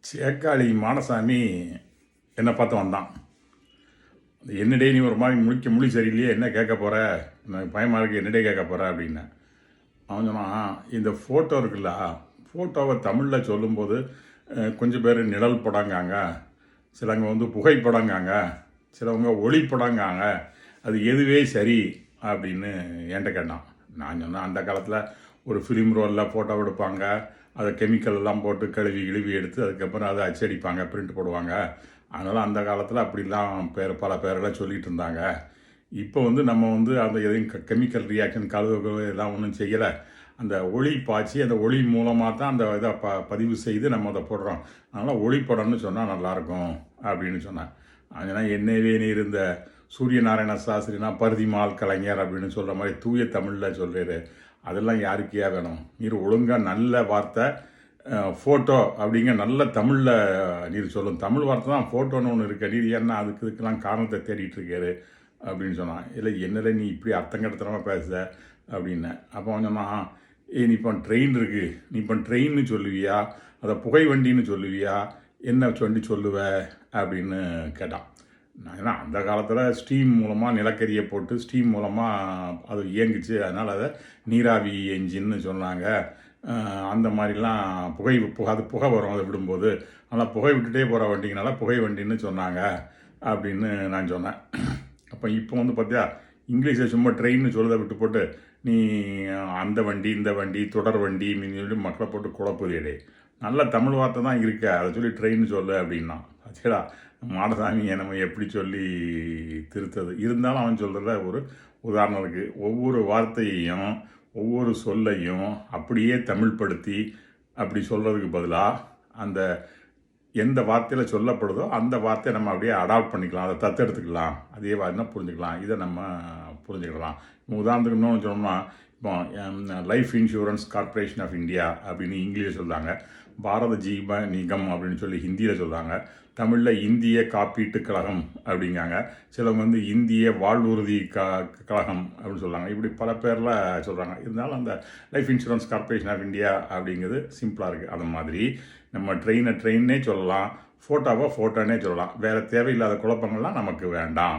சேக்காளி மாடசாமி என்னை பார்த்து வந்தான். என்னடே நீ ஒரு மாதிரி மொழி சரியில்லையே, என்ன கேட்க போகிற, எனக்கு பயமாக இருக்குது, என்னடே கேட்க போகிற அப்படின்னேன். அவன் சொன்னான், இந்த ஃபோட்டோ இருக்குல்ல, ஃபோட்டோவை தமிழில் சொல்லும்போது கொஞ்சம் பேர் நிழல் படங்காங்க, சிலவங்க புகைப்படங்காங்க, சிலவங்க ஒளிப்படங்காங்க, அது எதுவே சரி அப்படின்னு என்கிட்ட கேட்டான். நான் சொன்னேன், அந்த காலத்தில் ஒரு ஃபிலிம் ரோலில் ஃபோட்டோ எடுப்பாங்க, அதை கெமிக்கல் எல்லாம் போட்டு கழுவி எடுத்து அதுக்கப்புறம் அதை அச்சடிப்பாங்க, பிரிண்ட் போடுவாங்க. அதனால் அந்த காலத்தில் அப்படிலாம் பல பேரெல்லாம் சொல்லிகிட்டு இருந்தாங்க. இப்போ நம்ம அந்த எதையும் கெமிக்கல் ரியாக்ஷன் கழுவு எல்லாம் ஒன்றும் செய்யலை. அந்த ஒளி பாய்ச்சி அந்த ஒளி மூலமாக தான் அந்த இதை பதிவு செய்து நம்ம அதை போடுறோம். அதனால் ஒளிப்படம்னு சொன்னால் நல்லாயிருக்கும் அப்படின்னு சொன்னேன். அதனால் என்னவே நீர் இந்த சூரிய நாராயண சாஸ்திரினா பருதிமால் கலைஞர் அப்படின்னு சொல்கிற மாதிரி தூய தமிழில் சொல்கிறாரு. அதெல்லாம் யாருக்கையா வேணும்? நீர் ஒழுங்காக நல்ல வார்த்தை ஃபோட்டோ அப்படிங்க நல்ல தமிழில் நீர் சொல்லும். தமிழ் வார்த்தை தான் ஃபோட்டோன்னு ஒன்று இருக்க. நீர் என்ன இதுக்கெல்லாம் காரணத்தை தேடிட்டு இருக்காரு அப்படின்னு சொன்னான். இல்லை என்னல நீ இப்படி அர்த்தங்கடத்தனமாக பேச அப்படின்னேன். அப்போ அவன் சொன்னான், நீ இப்போ ட்ரெயின் இருக்குது, நீ இப்போ ட்ரெயின்னு சொல்லுவியா, அதை புகை வண்டின்னு சொல்லுவியா, என்ன வண்டி சொல்லுவ அப்படின்னு கேட்டான். நான் ஏன்னா அந்த காலத்தில் ஸ்டீம் மூலமாக நிலக்கரியை போட்டு ஸ்டீம் மூலமாக அது இயங்குச்சு, அதனால் அதை நீராவி என்ஜின்னு சொன்னாங்க. அந்த மாதிரிலாம் அது புகை வரும் அதை விடும்போது, ஆனால் புகை விட்டுட்டே போகிற வண்டிங்கனால புகை வண்டின்னு சொன்னாங்க அப்படின்னு நான் சொன்னேன். அப்போ இப்போ பார்த்தியா இங்கிலீஷில் சும்மா ட்ரெயின்னு சொல்லுறதை விட்டு போட்டு நீ அந்த வண்டி இந்த வண்டி தொடர் வண்டி சொல்லி மக்களை போட்டு குழப்புதேடே. நல்ல தமிழ் வார்த்தை தான் இருக்க, அதை சொல்லி ட்ரெயின் சொல்லு அப்படின்னா. சரிடா, மாடசாமியை நம்ம எப்படி சொல்லி திருத்தது? இருந்தாலும் அவன் சொல்கிறத ஒரு உதாரணம் இருக்குது. ஒவ்வொரு வார்த்தையையும் ஒவ்வொரு சொல்லையும் அப்படியே தமிழ்படுத்தி அப்படி சொல்கிறதுக்கு பதிலாக அந்த எந்த வார்த்தையில் சொல்லப்படுதோ அந்த வார்த்தையை நம்ம அப்படியே அடாப்ட் பண்ணிக்கலாம், அதை தத்தெடுத்துக்கலாம், அதே வார்த்தை புரிஞ்சுக்கலாம். இதை நம்ம புரிஞ்சுக்கலாம். உதாரணத்துக்கு இன்னொன்று சொன்னோம்னா, இப்போ life insurance corporation of India அப்படின்னு இங்கிலீஷில் சொல்கிறாங்க, பாரத ஜீவ நிகம் அப்படின்னு சொல்லி ஹிந்தியில் சொல்கிறாங்க, தமிழில் இந்திய காப்பீட்டு கழகம் அப்படிங்காங்க, சிலவங்க இந்திய வாழ்வுறுதி கழகம் அப்படின்னு சொல்கிறாங்க. இப்படி பல பேரில் சொல்கிறாங்க. இருந்தாலும் அந்த life insurance corporation of India அப்படிங்கிறது சிம்பிளாக இருக்குது. அது மாதிரி நம்ம ட்ரெயினே சொல்லலாம், ஃபோட்டோனே சொல்லலாம். வேறு தேவையில்லாத குழப்பங்கள்லாம் நமக்கு வேண்டாம்.